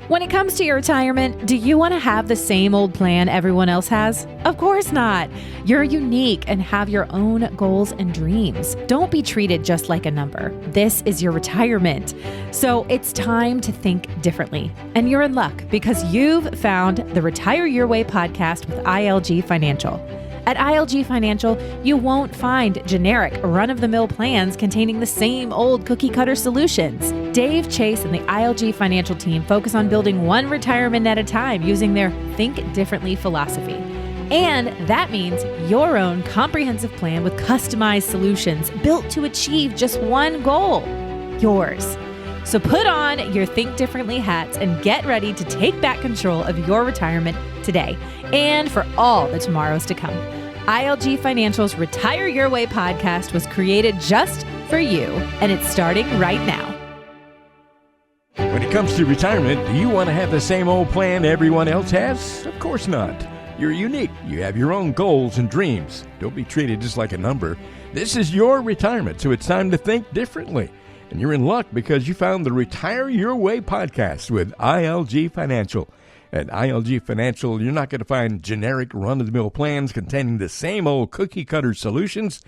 When it comes to your retirement, do you want to have the same old plan everyone else has? Of course not. You're unique and have your own goals and dreams. Don't be treated just like a number. This is your retirement. So it's time to think differently. And you're in luck because you've found the Retire Your Way podcast with ILG Financial. At ILG Financial, you won't find generic, run-of-the-mill plans containing the same old cookie-cutter solutions. Dave, Chase, and the ILG Financial team focus on building one retirement at a time using their Think Differently philosophy. And that means your own comprehensive plan with customized solutions built to achieve just one goal, yours. So put on your Think Differently hats and get ready to take back control of your retirement today and for all the tomorrows to come. ILG Financial's Retire Your Way podcast was created just for you, and it's starting right now. When it comes to retirement, do you want to have the same old plan everyone else has? Of course not. You're unique. You have your own goals and dreams. Don't be treated just like a number. This is your retirement, so it's time to think differently. And you're in luck because you found the Retire Your Way podcast with ILG Financial. At ILG Financial, you're not going to find generic run-of-the-mill plans containing the same old cookie-cutter solutions.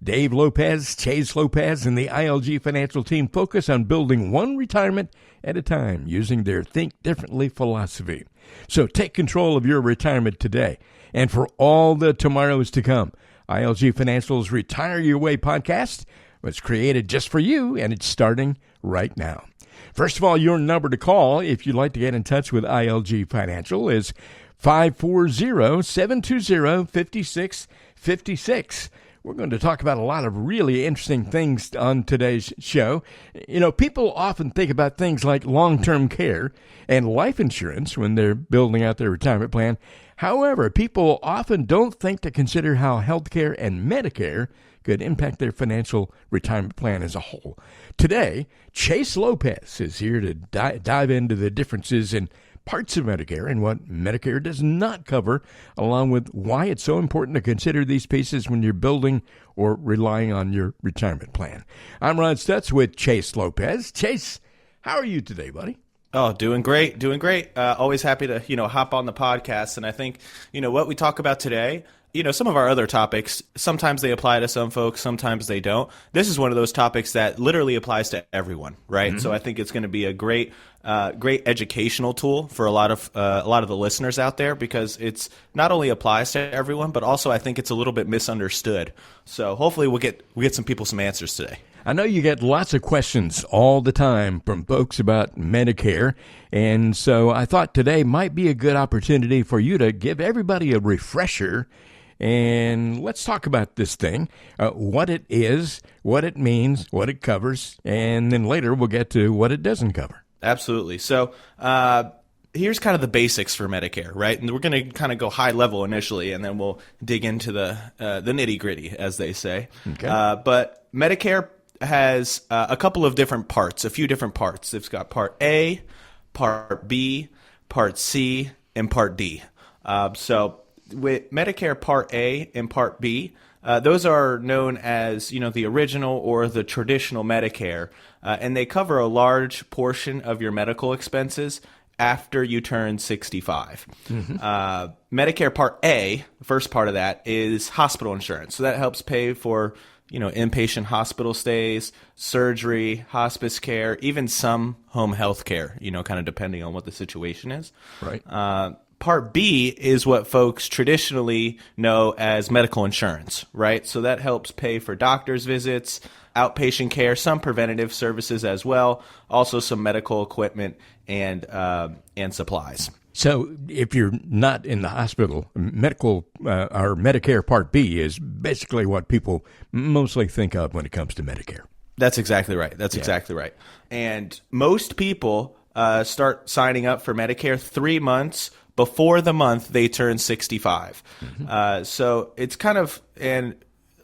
Dave Lopez, Chase Lopez, and the ILG Financial team focus on building one retirement at a time using their Think Differently philosophy. So take control of your retirement today. And for all the tomorrows to come, ILG Financial's Retire Your Way podcast was created just for you, and it's starting right now. First of all, your number to call if you'd like to get in touch with ILG Financial is 540-720-5656. We're going to talk about a lot of really interesting things on today's show. You know, people often think about things like long-term care and life insurance when they're building out their retirement plan. However, people often don't think to consider how healthcare and Medicare could impact their financial retirement plan as a whole. Today, Chase Lopez is here to dive into the differences in parts of Medicare and what Medicare does not cover, along with why it's so important to consider these pieces when you're building or relying on your retirement plan. I'm Ron Stutz with Chase Lopez. Chase, how are you today, buddy? Oh, doing great. Always happy to, hop on the podcast. And I think, what we talk about today, some of our other topics, sometimes they apply to some folks, sometimes they don't. This is one of those topics that literally applies to everyone, right? Mm-hmm. So I think it's going to be a great educational tool for a lot of the listeners out there, because it's not only applies to everyone, but also I think it's a little bit misunderstood. So hopefully we'll get some people some answers today. I know you get lots of questions all the time from folks about Medicare, and so I thought today might be a good opportunity for you to give everybody a refresher. And let's talk about this thing, what it is, what it means, what it covers, and then later we'll get to what it doesn't cover. Absolutely. So here's kind of the basics for Medicare, right? And we're going to kind of go high level initially, and then we'll dig into the nitty gritty, as they say. Okay. But Medicare has a couple of different parts, a few different parts. It's got Part A, Part B, Part C, and Part D. So with Medicare Part A and Part B, those are known as, the original or the traditional Medicare, and they cover a large portion of your medical expenses after you turn 65. Mm-hmm. Medicare Part A, the first part of that, is hospital insurance. So that helps pay for, inpatient hospital stays, surgery, hospice care, even some home health care, kind of depending on what the situation is. Right. Part B is what folks traditionally know as medical insurance, right? So that helps pay for doctor's visits, outpatient care, some preventative services as well, also some medical equipment and supplies. So if you're not in the hospital, or Medicare Part B is basically what people mostly think of when it comes to Medicare. That's exactly right. Exactly right. And most people start signing up for Medicare 3 months before the month they turn 65. Mm-hmm. So it's kind of, and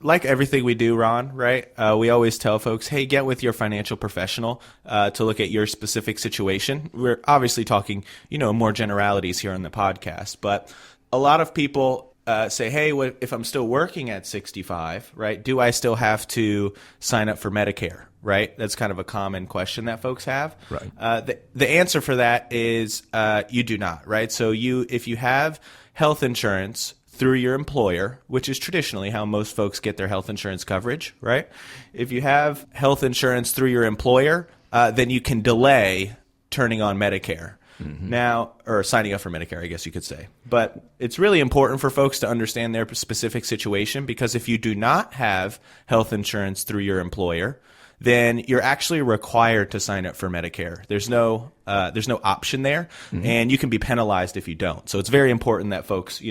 like everything we do, Ron, right? We always tell folks, hey, get with your financial professional to look at your specific situation. We're obviously talking, more generalities here on the podcast, but a lot of people say, hey, if I'm still working at 65, right, do I still have to sign up for Medicare, right? That's kind of a common question that folks have. Right. The answer for that is you do not, right? So if you have health insurance through your employer, which is traditionally how most folks get their health insurance coverage, right? If you have health insurance through your employer, then you can delay turning on Medicare. Now, or signing up for Medicare, I guess you could say. But it's really important for folks to understand their specific situation, because if you do not have health insurance through your employer, then you're actually required to sign up for Medicare. There's no option there, and you can be penalized if you don't. So it's very important that folks,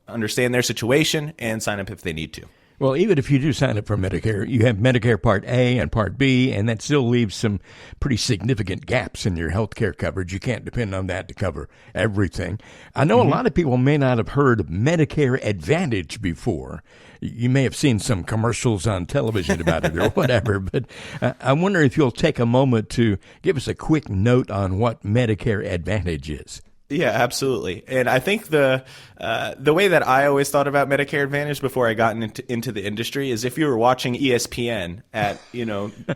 understand their situation and sign up if they need to. Well, even if you do sign up for Medicare, you have Medicare Part A and Part B, and that still leaves some pretty significant gaps in your health care coverage. You can't depend on that to cover everything. I know a lot of people may not have heard of Medicare Advantage before. You may have seen some commercials on television about it or whatever, but I wonder if you'll take a moment to give us a quick note on what Medicare Advantage is. Yeah, absolutely. And I think the way that I always thought about Medicare Advantage before I got into the industry is if you were watching ESPN at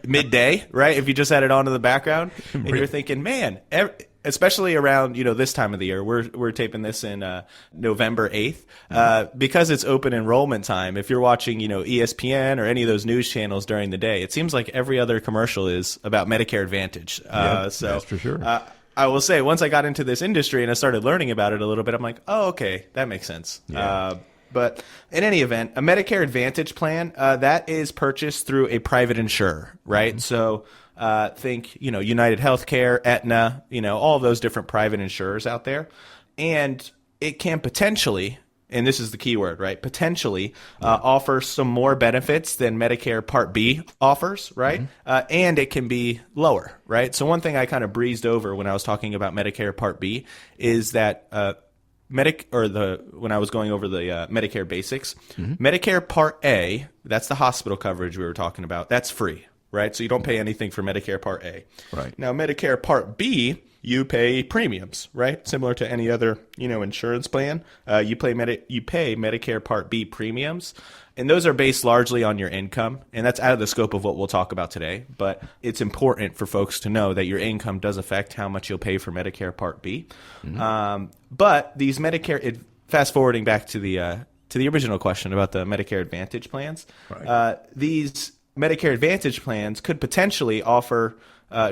midday, right? If you just had it on in the background, and you're thinking, man, especially around this time of the year, we're taping this in November 8th, because it's open enrollment time. If you're watching ESPN or any of those news channels during the day, it seems like every other commercial is about Medicare Advantage. So that's for sure. I will say, once I got into this industry and I started learning about it a little bit, I'm like, oh, okay, that makes sense. Yeah. But in any event, a Medicare Advantage plan, that is purchased through a private insurer, right? So think, United Healthcare, Aetna, all of those different private insurers out there. And it can potentially, and this is the key word, right? Potentially offer some more benefits than Medicare Part B offers, right? And it can be lower, right? So one thing I kind of breezed over when I was talking about Medicare Part B is that when I was going over the Medicare basics, Medicare Part A, that's the hospital coverage we were talking about, that's free, right? So you don't pay anything for Medicare Part A. Right. Now Medicare Part B, you pay premiums, right? Similar to any other, insurance plan. You pay Medicare Part B premiums, and those are based largely on your income, and that's out of the scope of what we'll talk about today. But it's important for folks to know that your income does affect how much you'll pay for Medicare Part B. But these Medicare, fast forwarding back to the original question about the Medicare Advantage plans, right. These Medicare Advantage plans could potentially offer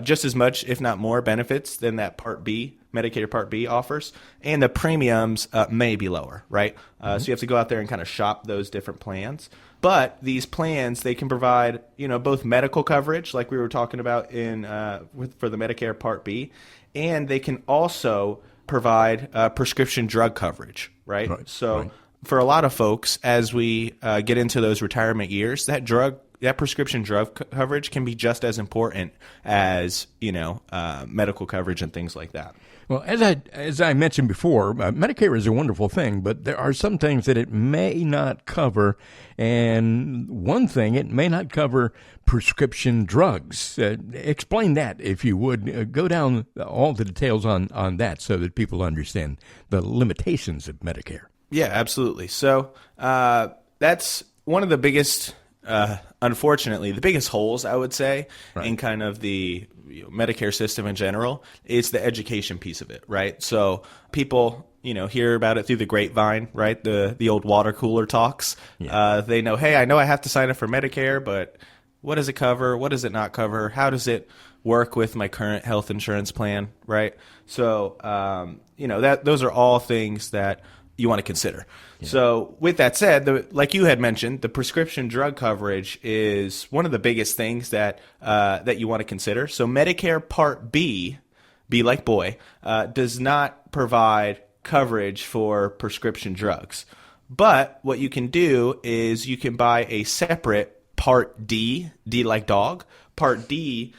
just as much, if not more, benefits than that Part B, Medicare Part B offers, and the premiums may be lower, right? So you have to go out there and kind of shop those different plans. But these plans, they can provide, both medical coverage, like we were talking about for the Medicare Part B, and they can also provide prescription drug coverage, right? So for a lot of folks, as we get into those retirement years, that prescription drug coverage can be just as important as, medical coverage and things like that. Well, as I mentioned before, Medicare is a wonderful thing, but there are some things that it may not cover, and one thing, it may not cover prescription drugs. Explain that, if you would. Go down all the details on that so that people understand the limitations of Medicare. Yeah, absolutely. So that's one of the biggest... unfortunately, the biggest holes, I would say, in kind of the Medicare system in general is the education piece of it, right? So people, hear about it through the grapevine, right? The old water cooler talks. Yeah. They know, hey, I know I have to sign up for Medicare, but what does it cover? What does it not cover? How does it work with my current health insurance plan, right? So, those are all things that you want to consider. Yeah. So with that said, like you had mentioned, the prescription drug coverage is one of the biggest things that you want to consider. So Medicare Part B like boy, does not provide coverage for prescription drugs. But what you can do is you can buy a separate Part D like dog, Part D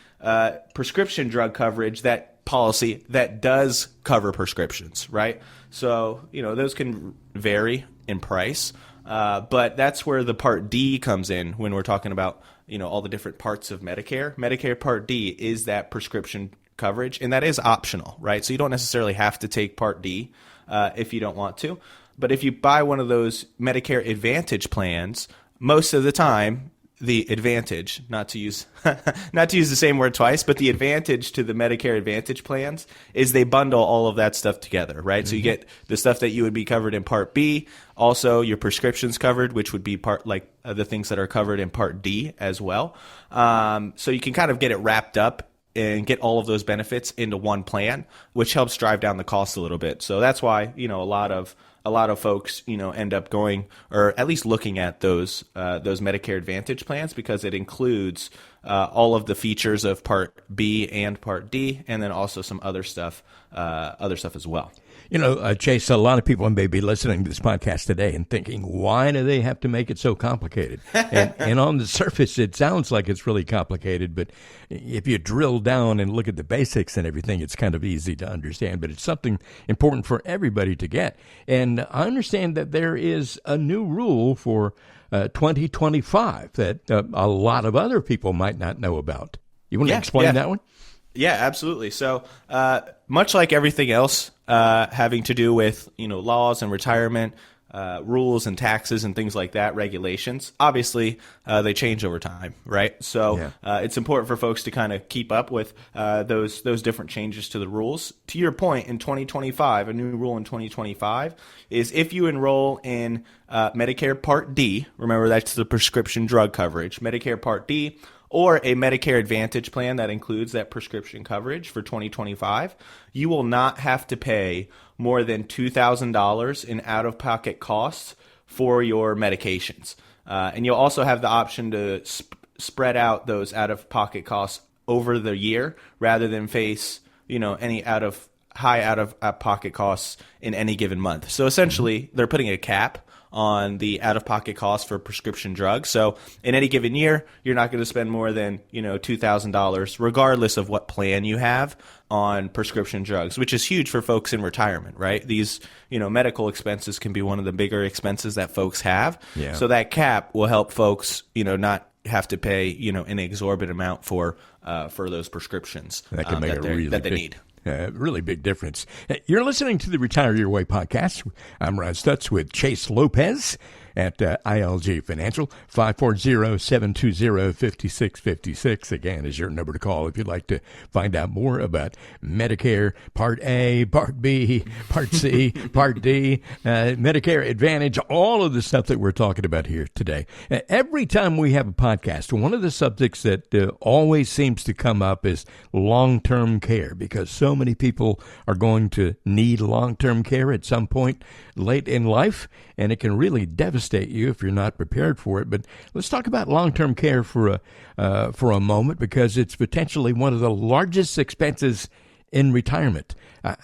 prescription drug coverage, that policy that does cover prescriptions, right? So, those can vary in price, but that's where the Part D comes in when we're talking about, all the different parts of Medicare. Medicare Part D is that prescription coverage, and that is optional, right? So you don't necessarily have to take Part D if you don't want to. But if you buy one of those Medicare Advantage plans, most of the time, the advantage, not to use the same word twice, but the advantage to the Medicare Advantage plans is they bundle all of that stuff together, right? Mm-hmm. So you get the stuff that you would be covered in Part B, also your prescriptions covered, which would be the things that are covered in Part D as well. So you can kind of get it wrapped up and get all of those benefits into one plan, which helps drive down the cost a little bit. So that's why, a lot of folks, end up going or at least looking at those Medicare Advantage plans because it includes all of the features of Part B and Part D, and then also some other stuff as well. Chase, a lot of people may be listening to this podcast today and thinking, why do they have to make it so complicated? And on the surface, it sounds like it's really complicated, but if you drill down and look at the basics and everything, it's kind of easy to understand, but it's something important for everybody to get. And I understand that there is a new rule for 2025 that a lot of other people might not know about. You want to explain that one? Yeah, absolutely. So much like everything else having to do with laws and retirement, rules and taxes and things like that, regulations, obviously they change over time, right? So it's important for folks to kind of keep up with those different changes to the rules. To your point, in 2025, a new rule in 2025 is if you enroll in Medicare Part D, remember that's the prescription drug coverage, Medicare Part D, or a Medicare Advantage plan that includes that prescription coverage for 2025, you will not have to pay more than $2,000 in out-of-pocket costs for your medications. And you'll also have the option to spread out those out-of-pocket costs over the year rather than face, any high out-of-pocket costs in any given month. So essentially, they're putting a cap on the out-of-pocket costs for prescription drugs. So in any given year, you're not going to spend more than, $2,000, regardless of what plan you have on prescription drugs, which is huge for folks in retirement, right? These, medical expenses can be one of the bigger expenses that folks have. Yeah. So that cap will help folks, not have to pay, an exorbitant amount for those prescriptions that can make that they need. Really big difference. You're listening to the Retire Your Way podcast. I'm Ron Stutz with Chase Lopez at ILG Financial. 540-720-5656. Again, is your number to call if you'd like to find out more about Medicare Part A, Part B, Part C, Part D, Medicare Advantage, all of the stuff that we're talking about here today. Every time we have a podcast, one of the subjects that always seems to come up is long-term care, because so many people are going to need long-term care at some point late in life, and it can really devastate you if you're not prepared for it. But let's talk about long-term care for a moment, because it's potentially one of the largest expenses in retirement.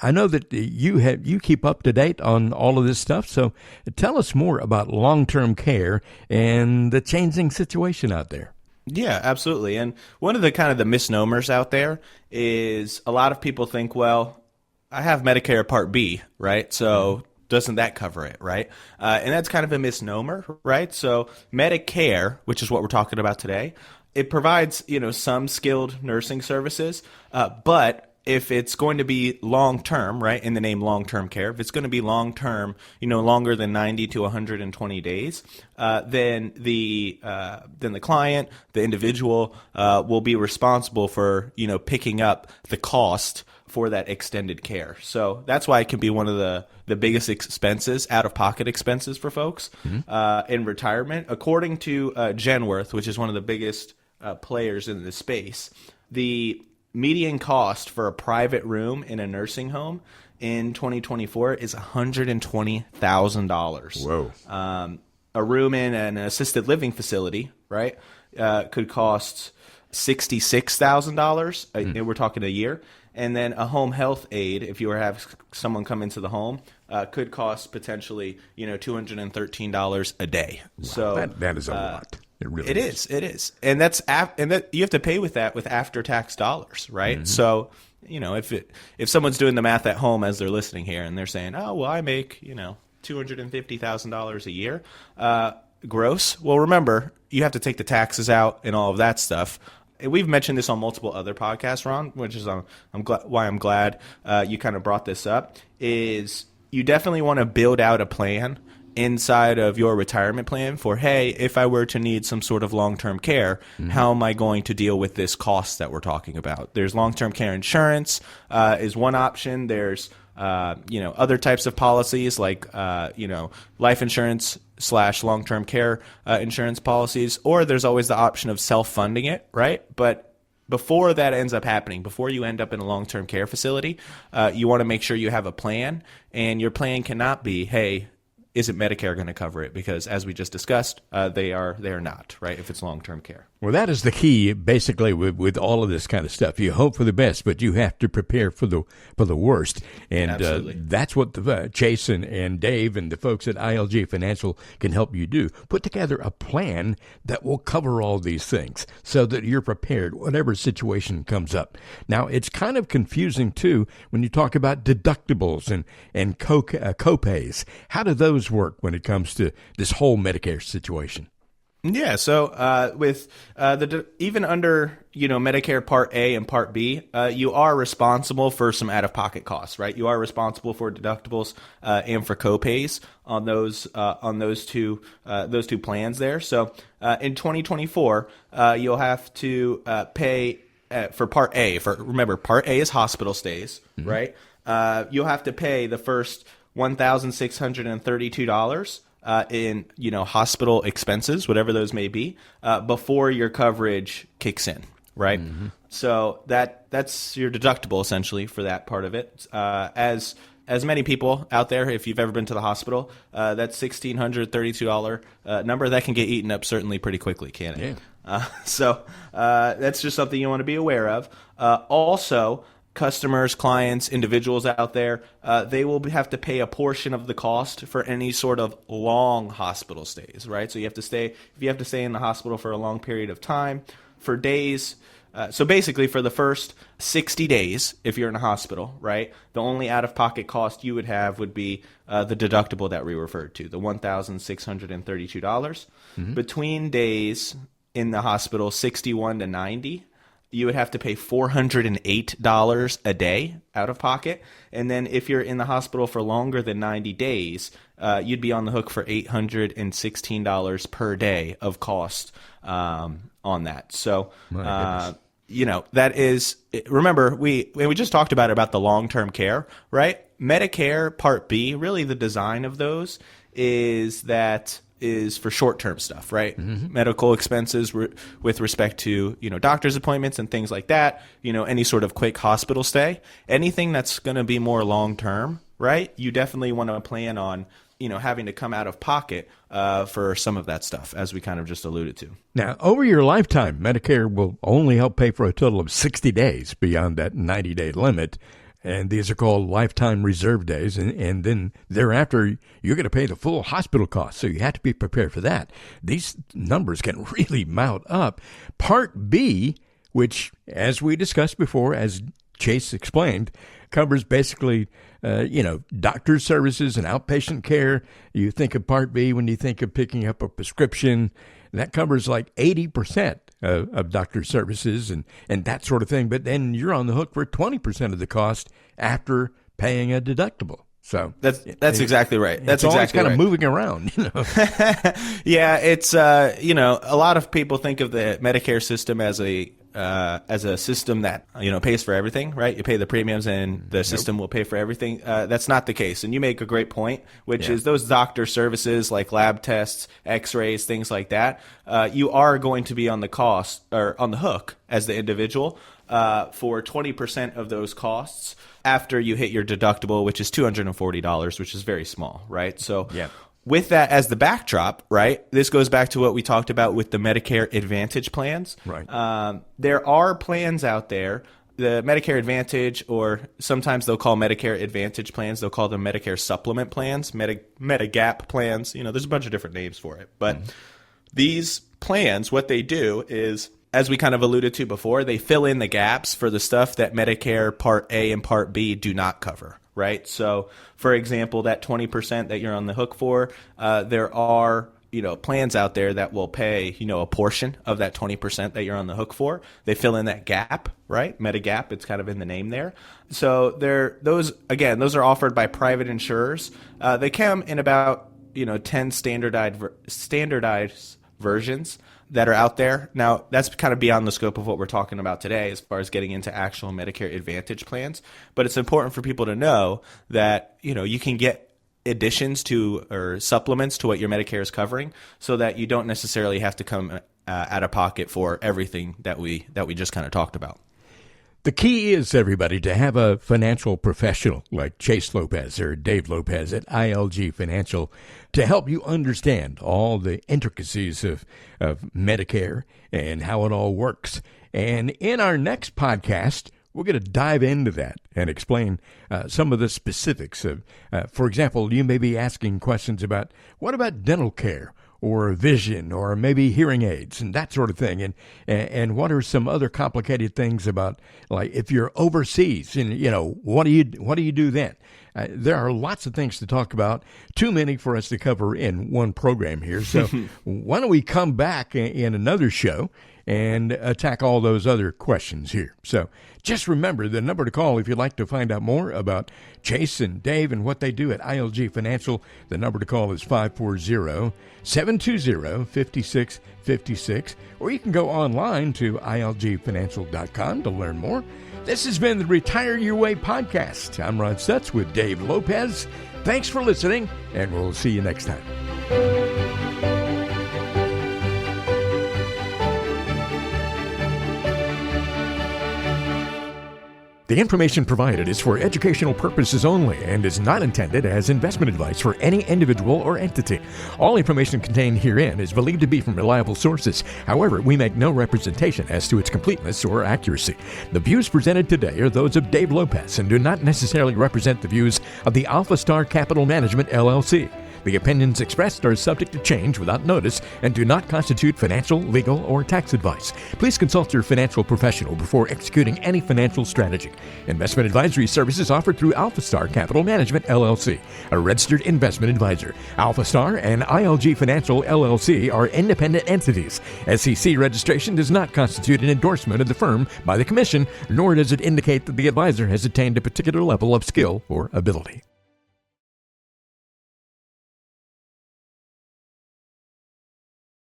I know that you keep up to date on all of this stuff, so tell us more about long-term care and the changing situation out there. Yeah, absolutely. And one of the kind of the misnomers out there is a lot of people think, well, I have Medicare Part B, right? So doesn't that cover it, right? And that's kind of a misnomer, right? So Medicare, which is what we're talking about today, it provides, some skilled nursing services, but if it's going to be long-term, right, in the name long-term care, if it's going to be long-term, longer than 90 to 120 days, then the client, the individual, will be responsible for, picking up the cost for that extended care. So that's why it can be one of the biggest expenses, out-of-pocket expenses for folks in retirement. According to Genworth, which is one of the biggest players in this space, the median cost for a private room in a nursing home in 2024 is $120,000. Whoa. A room in an assisted living facility, right, could cost $66,000. And we're talking a year. And then a home health aide, if you were to have someone come into the home, could cost potentially, $213 a day. Wow, so that is a lot. It really is. It is. And that's you have to pay with that with after-tax dollars, right? Mm-hmm. So, if someone's doing the math at home as they're listening here and they're saying, "Oh, well, I make, $250,000 a year gross." Well, remember, you have to take the taxes out and all of that stuff. And we've mentioned this on multiple other podcasts, Ron, which is why I'm glad you kind of brought this up, is you definitely want to build out a plan inside of your retirement plan for, hey, if I were to need some sort of long-term care, how am I going to deal with this cost that we're talking about? There's long-term care insurance is one option. There's other types of policies like life insurance / long-term care insurance policies, or there's always the option of self-funding it, right? But before that ends up happening, before you end up in a long-term care facility, you want to make sure you have a plan, and your plan cannot be, hey, isn't Medicare going to cover it? Because as we just discussed, they are not, right, if it's long-term care. Well, that is the key, basically, with all of this kind of stuff. You hope for the best, but you have to prepare for the worst. And that's what Chase and Dave and the folks at ILG Financial can help you do. Put together a plan that will cover all these things so that you're prepared, whatever situation comes up. Now, it's kind of confusing, too, when you talk about deductibles and co-pays. How do those work when it comes to this whole Medicare situation? Yeah, so with even under Medicare Part A and Part B, you are responsible for some out-of-pocket costs, right? You are responsible for deductibles and for co-pays on those two plans there. So in 2024, you'll have to pay for Part A. Remember, Part A is hospital stays, right? You'll have to pay the first $1,632. In hospital expenses, whatever those may be, before your coverage kicks in, right? So that's your deductible essentially for that part of it. As many people out there, if you've ever been to the hospital, that $1,632 number that can get eaten up certainly pretty quickly, can't it? Yeah. So that's just something you want to be aware of. Also, customers, clients, individuals out there, they will have to pay a portion of the cost for any sort of long hospital stays, right? So if you have to stay in the hospital for a long period of time, for days, so basically for the first 60 days, if you're in a hospital, right, the only out-of-pocket cost you would have would be the deductible that we referred to, the $1,632. Between days in the hospital, 61 to 90, you would have to pay $408 a day out of pocket. And then if you're in the hospital for longer than 90 days, you'd be on the hook for $816 per day of cost on that. So, that is, remember, we just talked about the long-term care, right? Medicare Part B, really the design of those is for short-term stuff, right? Medical expenses with respect to, doctor's appointments and things like that, any sort of quick hospital stay, anything that's going to be more long-term, right? You definitely want to plan on, having to come out of pocket for some of that stuff, as we kind of just alluded to. Now, over your lifetime, Medicare will only help pay for a total of 60 days beyond that 90-day limit. And these are called lifetime reserve days. And then thereafter, you're going to pay the full hospital costs. So you have to be prepared for that. These numbers can really mount up. Part B, which, as we discussed before, as Chase explained, covers basically, doctor's services and outpatient care. You think of Part B when you think of picking up a prescription. That covers like 80% of doctor services and that sort of thing. But then you're on the hook for 20% of the cost after paying a deductible. So that's exactly right. That's it's exactly kind right. of moving around. Yeah, it's a lot of people think of the Medicare system as a system that pays for everything, right? You pay the premiums and the system will pay for everything. That's not the case, and you make a great point, which is those doctor services like lab tests, X-rays, things like that. You are going to be on the cost or on the hook as the individual for 20% of those costs after you hit your deductible, which is $240, which is very small, right? So. Yeah. With that as the backdrop, right, this goes back to what we talked about with the Medicare Advantage plans. Right. There are plans out there, the Medicare Advantage, or sometimes they'll call Medicare Advantage plans, they'll call them Medicare Supplement plans, Medigap plans. There's a bunch of different names for it. But these plans, what they do is, as we kind of alluded to before, they fill in the gaps for the stuff that Medicare Part A and Part B do not cover. Right. So, for example, that 20% that you're on the hook for, there are plans out there that will pay, a portion of that 20% that you're on the hook for. They fill in that gap, right? Medigap, it's kind of in the name there. So those are offered by private insurers. They come in about, 10 standardized versions that are out there. Now, that's kind of beyond the scope of what we're talking about today as far as getting into actual Medicare Advantage plans. But it's important for people to know that, you can get additions to or supplements to what your Medicare is covering so that you don't necessarily have to come out of pocket for everything that we just kind of talked about. The key is, everybody, to have a financial professional like Chase Lopez or Dave Lopez at ILG Financial to help you understand all the intricacies of Medicare and how it all works. And in our next podcast, we're going to dive into that and explain some of the specifics of, for example, you may be asking questions about what about dental care or vision or maybe hearing aids and that sort of thing. And what are some other complicated things about, like if you're overseas and, what do you do then? There are lots of things to talk about, too many for us to cover in one program here. So why don't we come back in another show and attack all those other questions here. So just remember the number to call if you'd like to find out more about Chase and Dave and what they do at ILG Financial. The number to call is 540-720-5656, or you can go online to ilgfinancial.com to learn more. This has been the Retire Your Way podcast. I'm Ron Stutz with Dave Lopez. Thanks for listening, and we'll see you next time. The information provided is for educational purposes only and is not intended as investment advice for any individual or entity. All information contained herein is believed to be from reliable sources. However, we make no representation as to its completeness or accuracy. The views presented today are those of Dave Lopez and do not necessarily represent the views of the Alpha Star Capital Management, LLC. The opinions expressed are subject to change without notice and do not constitute financial, legal, or tax advice. Please consult your financial professional before executing any financial strategy. Investment advisory services offered through Alpha Star Capital Management, LLC, a registered investment advisor. Alpha Star and ILG Financial, LLC are independent entities. SEC registration does not constitute an endorsement of the firm by the Commission, nor does it indicate that the advisor has attained a particular level of skill or ability.